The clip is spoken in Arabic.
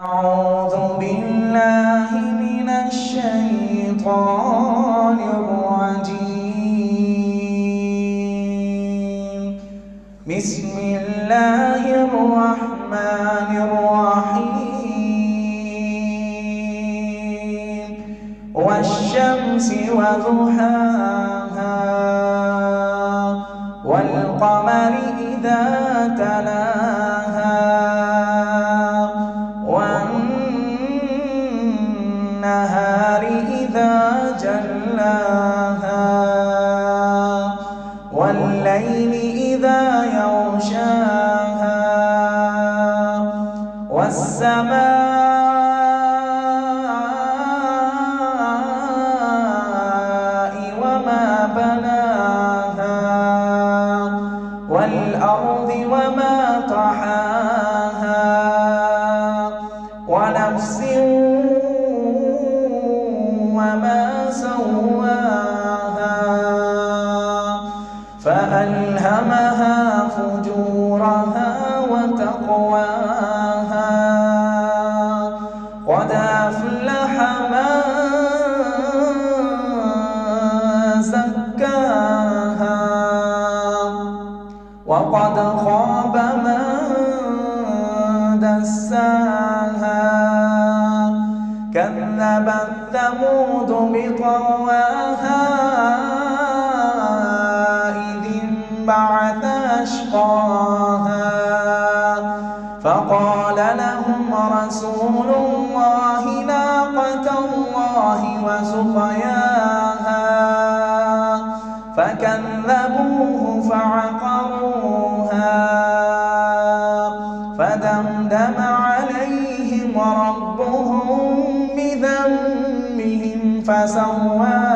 أعوذ بالله من الشيطان الرجيم. بسم الله الرحمن الرحيم. والشمس وضحاها والقمر إذا تلاها والنهار إذا جلاها والليل إذا يغشاها والسماء وما بناها والأرض وما طحاها ونفس وما سواها فألهمها فجورها وتقواها قد أفلح من زكاها وقد خاب من دساها كذبت ثمود بطغواها إذ انبعث أشقاها فقال لهم رسول الله ناقة الله وسقياها فكذبوه فعقروها فدمدم عليهم ربهم بذنبهم فسواها